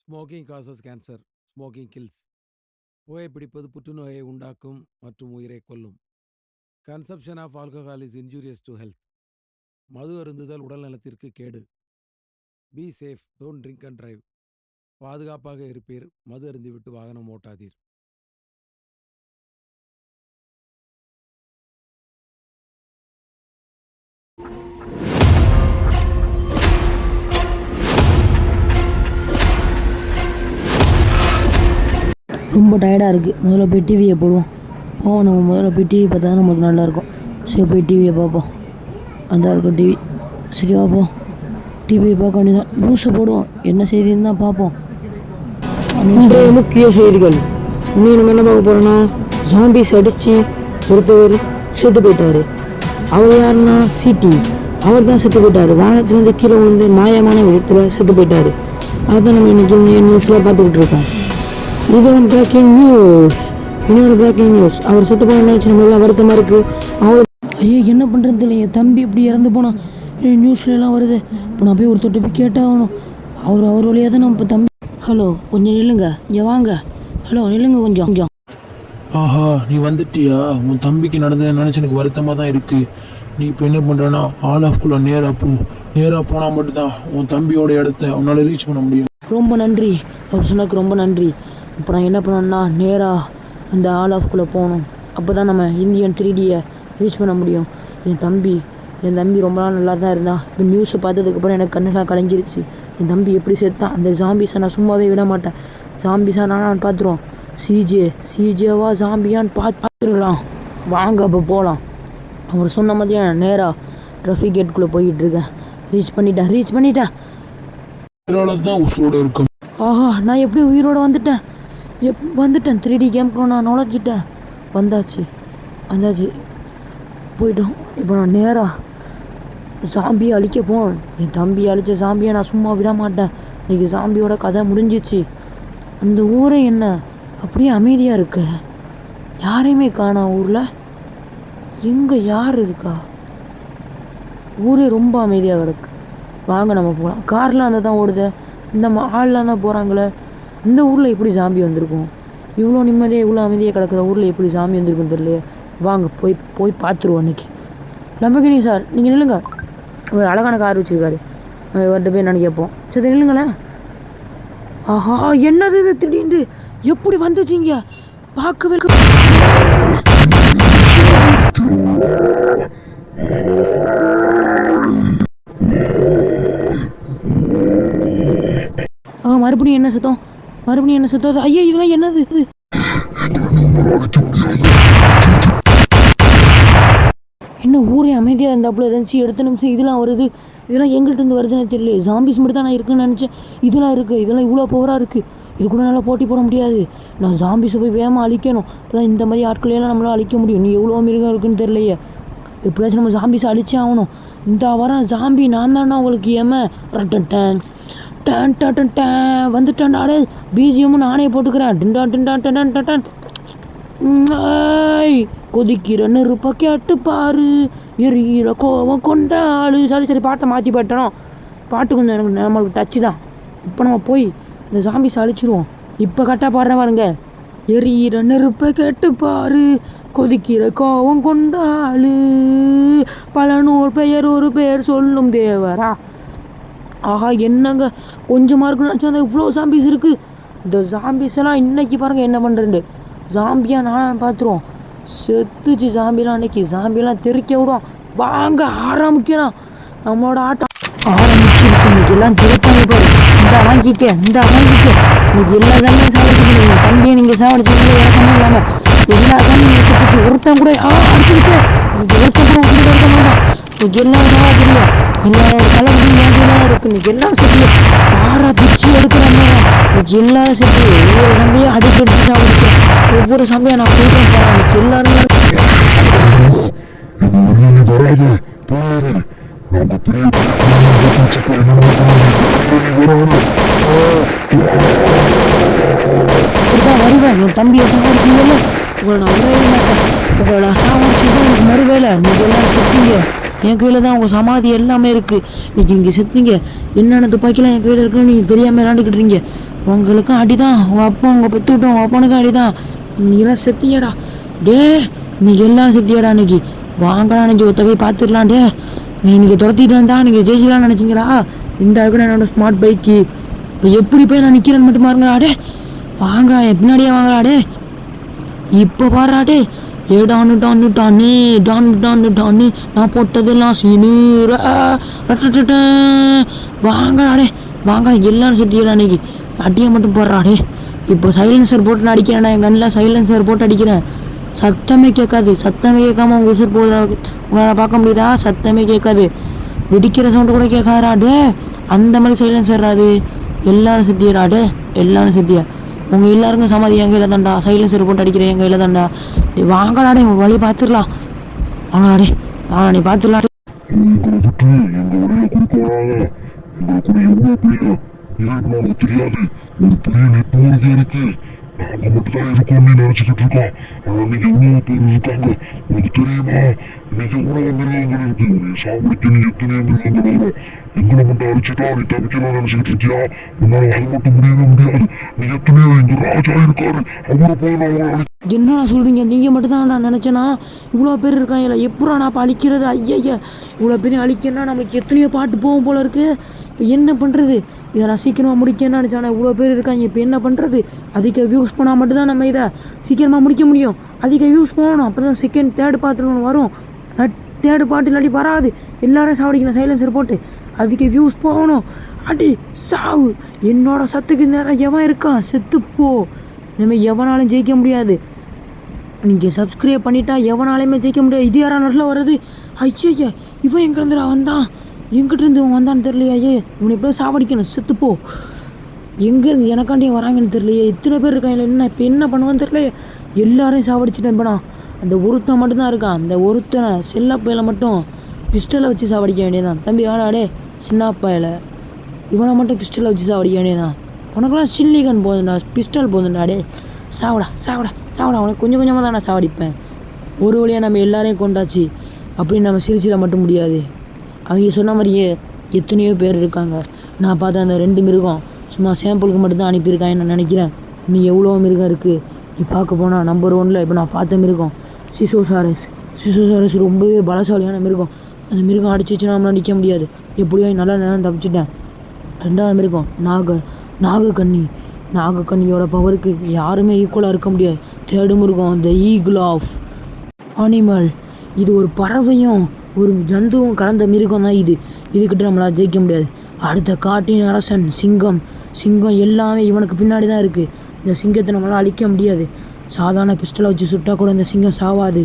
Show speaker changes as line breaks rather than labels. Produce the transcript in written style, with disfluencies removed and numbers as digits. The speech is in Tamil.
Smoking causes cancer, smoking kills. புகைப்பிடிப்பது புற்றுநோயை உண்டாக்கும் மற்றும் உயிரை கொல்லும். Consumption of alcohol is injurious to health. மது அருந்துதல் உடல் நலத்திற்கு கேடு. Be safe, don't drink and drive. பாதுகாப்பாக இருப்பீர், மது அருந்திவிட்டு வாகனம் ஓட்டாதீர்.
ரொம்ப டயர்டாக இருக்குது. முதல்ல போய் டிவியை போடுவோம். நம்ம முதல்ல போய் டிவி பார்த்தா தான் நமக்கு நல்லாயிருக்கும். சரி போய் டிவியை பார்ப்போம். அதான் இருக்கும் டிவி. சரி பார்ப்போம். டிவியை பார்க்க வேண்டியதான். நியூஸை போடுவோம். என்ன செய்தின்னு தான் பார்ப்போம்.
முக்கிய செய்திகள். இன்னும் நம்ம என்ன பார்க்க போகிறோன்னா, ஜாம்பிஸ் அடித்து ஒருத்தவர் செத்து போயிட்டார். அவர் யாருன்னா சிடி. அவர் தான் செத்து போயிட்டார். வானத்துலேருந்து கீழே விழுந்து மாயமான விதத்தில் செத்து போயிட்டார். அதுதான் நம்ம இன்றைக்கி நியூஸில் பார்த்துக்கிட்டு இருக்கோம். இது வந்து பிரேக்கிங் நியூஸ். இன்னொரு பிரேக்கிங் நியூஸ். அவர் செத்து போன நினைச்சு நம்மளாம் வருத்தமாக இருக்குது. அவர்
ஐயோ என்ன பண்ணுறது இல்லை. என் தம்பி இப்படி இறந்து போனால் நியூஸ்லாம் வருது. இப்போ நான் போய் ஒருத்தர் போய் கேட்டாகணும். அவர் வழியாக தான் நம்ம இப்போ தம்பி. ஹலோ கொஞ்சம் நில்லுங்க, இங்கே வாங்க. ஹலோ நில்லுங்க கொஞ்சம்.
ஆஹா, நீ வந்துட்டியா? உன் தம்பிக்கு நடந்ததை நினச்சி எனக்கு வருத்தமாக தான் இருக்குது. நீ இப்போ என்ன பண்ணுறேன்னா, ஆல் ஆஃப்குள்ளே நேராக போனால் மட்டும்தான் உன் தம்பியோட இடத்த உன்னால் ரீச் பண்ண முடியும்.
ரொம்ப நன்றி. அவர் சொன்னதுக்கு ரொம்ப நன்றி. இப்போ நான் என்ன பண்ணணுன்னா, நேராக அந்த ஆல் ஆஃப்குள்ளே போகணும். அப்போ தான் நம்ம இந்தியன் 3Dயை ரீச் பண்ண முடியும். என் தம்பி ரொம்ப நாள் நல்லா தான் இருந்தான். இப்போ நியூஸை பார்த்ததுக்கப்புறம் எனக்கு கண்ணெல்லாம் கலைஞ்சிருச்சு. என் தம்பி எப்படி செத்தான். அந்த ஜாம்பிஸை நான் சும்மாவே விட மாட்டேன். ஜாம்பிஸாக நான் பார்த்துருவோம். சிஜேவா ஜாம்பியான்னு பார்த்துருக்கலாம். வாங்க அப்போ போகலாம். அவர் சொன்ன மாதிரியே நான் நேராக ட்ராஃபிக் கேட்குள்ளே போயிட்டுருக்கேன். ரீச் பண்ணிட்டேன்.
தான் உசோட இருக்கும்.
ஆஹா, நான் எப்படி உயிரோடு வந்துட்டேன். 3D கேம்க்கு நான் நுழைஞ்சிட்டேன். வந்தாச்சு போயிட்டோம். இப்போ நான் நேராக ஜாம்பியை அழிக்க போனேன். என் தம்பி அழித்த ஜாம்பியை நான் சும்மா விட மாட்டேன். இன்றைக்கி ஜாம்பியோட கதை முடிஞ்சிச்சு. அந்த ஊரே என்ன அப்படியே அமைதியாக இருக்கு. யாரையுமே காணா ஊரில். எங்கே யார் இருக்கா? ஊரே ரொம்ப அமைதியாக கிடக்கு. வாங்க நம்ம போகலாம். காரில் அந்த தான் ஓடுது. இந்த ஆள்லாம் தான் போகிறாங்களே. இந்த ஊரில் எப்படி ஜாம்பி வந்திருக்கும்? இவ்வளோ நிம்மதியாக இவ்வளோ அமைதியாக கிடக்கிற ஊரில் எப்படி ஜாம்பி வந்திருக்கும் தெரியலையே. வாங்க போய் பார்த்துருவோம். அன்றைக்கி லம்பகினி சார் நீங்கள் நில்லுங்க. ஒரு அழகான கார் வச்சுருக்காரு. அவர்கிட்ட போய் என்னென்னு கேட்போம். சரி நில்லுங்களேன். ஆஹா, என்னது இது திடீர்னு எப்படி வந்துச்சிங்க? பார்க்கவே மறுபடியும் என்ன சத்தம்? ஐயா இதெல்லாம் என்னது? என்ன ஊரே அமைதியாக இருந்தாப்புல இருந்துச்சு. அடுத்த நிமிஷம் இதெல்லாம் வருது. இதெல்லாம் எங்கள்கிட்ட இருந்து வருதுன்னு தெரியல. ஜாம்பிஸ் மட்டும் தான் நான் இருக்குன்னு நினச்சேன். இதெல்லாம் இருக்குது. இதெல்லாம் இவ்வளோ பவராக இருக்குது. இது கூட நல்லா போட்டி போட முடியாது. நான் ஜாம்பிஸை போய் வேகமாக அழிக்கணும். இப்போ தான் இந்த மாதிரி ஆட்களையெல்லாம் நம்மளால் அழிக்க முடியும். நீ எவ்வளோ மிருகம் இருக்குன்னு தெரியலையே. எப்படியாச்சும் நம்ம ஜாம்பிஸை அழிச்சே ஆகணும். இந்த வர ஜாம்பி நான் தானே உங்களுக்கு வந்துட்டான்டாடே. பிஜிஎம்மும் நானே போட்டுக்கிறேன். கொதிக்கிற நெருப்ப கேட்டு பாரு, எரியிற கோவம் கொண்டாளு. சரி பாட்டை மாற்றி பாட்டணும். பாட்டு கொஞ்சம் எனக்கு நம்மளுக்கு டச்சு தான். இப்போ நம்ம போய் இந்த ஜாம்பிஸ் அழிச்சிருவோம். இப்போ கரெக்டாக பாடுறேன் பாருங்க. எரியிற நெருப்ப கேட்டு பாரு, கொதிக்கிற கோவம் கொண்டாளு, பல நூறு பெயர் ஒரு பெயர் சொல்லும் தேவரா. ஆஹா, என்னங்க கொஞ்சமாக இருக்குன்னு நினச்சா அந்த இவ்வளோ ஜாம்பிஸ் இருக்குது. இந்த ஜாம்பிஸ் எல்லாம் இன்றைக்கி பாருங்கள் என்ன பண்ணுறேன். ஜாம்பியாக நான் பார்த்துருவோம். செத்துச்சு ஜாம்பிலாம். அன்றைக்கி ஜாம்பியெல்லாம் தெறிக்க விடுவோம். வாங்க ஆரம்பிக்கலாம். நம்மளோட ஆட்டம் ஆரம்பிச்சிருச்சு. இன்றைக்கி எல்லாம் தெறிப்பாங்க பாரு. இந்த வாங்கிக்க இன்றைக்கி எல்லா ஜாம்பியும் சாப்பிடுச்சு. தம்பியை நீங்கள் சாப்பிடுச்சிங்களே இறக்கமும் இல்லாமல் எல்லா ஜாம்பியும் செத்துச்சு. ஒருத்தன் கூட அடிச்சிருச்சு. இன்றைக்கி ஒருத்தன் கூட உயிரோடு இருக்க மாட்டான். இன்றைக்கி எல்லாம் தான் தெரியும். எல்லாரோட தலைவலி வேண்டியெல்லாம் இருக்குது. இன்றைக்கி எல்லாம் சரி பாரா பிச்சு எடுக்கிறாங்க. இன்றைக்கி எல்லாரும் சரி ஒவ்வொரு சம்பையும் அடிச்சு சாப்பிடுறேன். ஒவ்வொரு சம்பையும் நான் போயிட்டு போகிறேன். இன்றைக்கி எல்லாரும் வருவேன். என் தம்பியை சாப்பிடுச்சிங்கல்ல, உங்களை நான் விடவே மாட்டேன். உங்களை நான் சாப்பிடுச்சுதான் எனக்கு மறுவேலை. நீங்கள் எல்லாரும் செத்தீங்க. என் கையில் தான் உங்கள் சமாதி எல்லாமே இருக்குது. இன்றைக்கி நீங்கள் செத்தீங்க. என்னென்ன துப்பாக்கிலாம் என் கையில் இருக்குன்னு நீங்கள் தெரியாமல் விளாண்டுக்கிட்டுறீங்க. உங்களுக்கும் அடிதான், உங்கள் அப்பா உங்கள் பெற்று விட்டு உங்கள் அப்பனுக்கும் அடிதான். நீலாம் செத்தியடா டே, நீ எல்லாம் செத்தியடா அன்னைக்கு. வாங்கடா அன்னைக்கு ஒத்தகை பார்த்துடலாம் டே. நீ இன்னைக்கு துரத்திட்டு வந்தா நீங்கள் ஜெயிச்சிடலாம்னு நினச்சிங்களா? இந்த அளவுக்கு என்னோட ஸ்மார்ட் பைக்கு. இப்போ எப்படி போய் நான் நிற்கிறேன்னு மட்டும் பாருங்களா டே. வாங்க என் பின்னாடியே வாங்கடா டே. இப்போ பாடுறா டே. டான்னு நான் போட்டதெல்லாம் சீனு வாங்கடா டே. வாங்கடா எல்லாரும் செத்தியடா அன்னைக்கு. அடியை மட்டும் போடுறாடே. இப்போ சைலன்சர் போட்டு நான் அடிக்கிறேன்டா. என் கண்ணில் சைலன்சர் போட்டு அடிக்கிறேன். சத்தமே கேட்காது. சத்தமே கேட்காம உங்கள் உசுர் போகுது. உங்களால் பார்க்க முடியுதா? சத்தமே கேட்காது. வெடிக்கிற சவுண்டு கூட கேட்காதா டே. அந்த மாதிரி சைலன்சர் அது. எல்லாரும் செத்தியடா டே. எல்லாரும் செத்தியா. உங்கள் எல்லாருக்கும் சமாதி என் கையில் தான்டா. சைலன்சர் போட்டு அடிக்கிறேன் என் கையில் தான்டா. வாங்கடாடே ஒரு வழி பார்த்துடலாம். வாங்கடாடே வாங்க நீ பார்த்துடலாம்.
தெரியாது ஒரு பெரிய நெட்வொர்க் இருக்கு. நாங்க மட்டும் தான் இருக்கோம்னு நினைச்சுக்கிட்டு இருக்கோம். ஆனா நீங்க எவ்வளவு பேர் இருக்காங்க உனக்கு தெரியுமா? இன்னைக்கு எவ்வளவு மிருகங்கள் இருக்கு. நீ சாப்பிடுக்க நீ எத்தனையோ மிருகங்கள் வரும். எங்களை மட்டும் அடிச்சுட்டா நீ தப்பிக்கலாம் நினைச்சுக்கிட்டு இருக்கியா? உன்னால அது மட்டும் முடியவே முடியாது. நீ எத்தனையோ எங்க ராஜா இருக்காரு, அவரை போய் நான் உங்களை
என்னடா சொல்கிறீங்க? நீங்கள் மட்டும்தான் நான் நினச்சேன்னா இவ்வளோ பேர் இருக்காங்க. எப்படா நான் இப்போ அழிக்கிறது? ஐயா இவ்வளோ பேரையும் அழிக்கணும்னா நம்மளுக்கு எத்தனையோ பாட்டு போகும் போல இருக்குது. இப்போ என்ன பண்ணுறது? இதை நான் சீக்கிரமாக முடிக்கணும்னு நினச்சேன். இவ்வளோ பேர் இருக்காங்க. இப்போ என்ன பண்ணுறது? அதிக வியூஸ் போனால் மட்டும்தான் நம்ம இதை சீக்கிரமாக முடிக்க முடியும். அதிக வியூஸ் போகணும். அப்போ தான் செகண்ட் தேர்டு பாட்டு ஒன்று வரும். தேர்டு பாட்டு இல்லாட்டி வராது. எல்லாரும் சாவடிக்கணும் சைலன்சர் போட்டு. அதிக வியூஸ் போகணும். அடி சாவு. என்னோட சத்துக்கு நேரம் எவன் இருக்கான்? செத்துப்போ. நம்ம எவனாலும் ஜெயிக்க முடியாது. நீங்கள் சப்ஸ்கிரைப் பண்ணிட்டா எவனாலையுமே ஜெயிக்க முடியாது. இது யாரா நட்டில் வர்றது? ஐயா இவன் எங்கேருந்துடா வந்தான்? எங்கிட்டிருந்து இவன் வந்தான்னு தெரியலையே. இவனை எப்படியோ சாவடிக்கணும். செத்துப்போ. எங்கேருந்து எனக்காண்டியும் வராங்கன்னு தெரியலையே. இத்தனை பேர் இருக்காங்க. என்ன இப்போ என்ன பண்ணுவான்னு தெரியலையே. எல்லாரையும் சாவடிச்சிட்டேன். இப்போ நான் அந்த ஒருத்தன் மட்டும்தான் இருக்கான். அந்த ஒருத்தனை செல்லப்பையில் மட்டும் பிஸ்டலை வச்சு சாவடிக்க வேண்டியதான். தம்பி வாடாடே சின்னப்பையில். இவனை மட்டும் பிஸ்டலை வச்சு சாவடிக்க வேண்டியதான். உனக்குலாம் சில்லிகன் போதுண்டா, பிஸ்டல் போதுண்டா டே. சாவடா உனக்கு கொஞ்சம் கொஞ்சமாக தான் நான் சாவடிப்பேன். ஒரு வழியாக நம்ம எல்லாரையும் கொண்டாச்சு அப்படின்னு நம்ம சிரிச்சிட மட்டும் முடியாது. அவங்க சொன்ன மாதிரியே எத்தனையோ பேர் இருக்காங்க. நான் பார்த்த அந்த 2 மிருகம் சும்மா சாம்பிளுக்கு மட்டும்தான் அனுப்பியிருக்காங்கன்னு நான் நினைக்கிறேன். நீ எவ்வளோ மிருகம் இருக்குது நீ பார்க்க போனால் நம்பர் 1 இப்போ நான் பார்த்த மிருகம் சிசோசாரஸ் ரொம்பவே பலசாலியான மிருகம். அந்த மிருகம் அடிச்சிச்சுன்னா நம்மளால் நிற்க முடியாது. எப்படியோ நல்லா நேரம் தப்பிச்சிட்டேன். 2வது மிருகம் நாகக்கண்ணியோட பவருக்கு யாருமே ஈக்குவலாக இருக்க முடியாது. 3rd மிருகம் த ஈகிள் ஆஃப் அனிமல். இது ஒரு பறவையும் ஒரு ஜந்துவும் கலந்த மிருகம் தான் இது. இதுக்கிட்ட நம்மளால் ஜெயிக்க முடியாது. அடுத்த காட்டின் அரசன் சிங்கம் எல்லாமே இவனுக்கு பின்னாடி தான் இருக்குது. இந்த சிங்கத்தை நம்மளால் அழிக்க முடியாது. சாதாரண பிஸ்டலை வச்சு சுட்டால் கூட இந்த சிங்கம் சாவாது.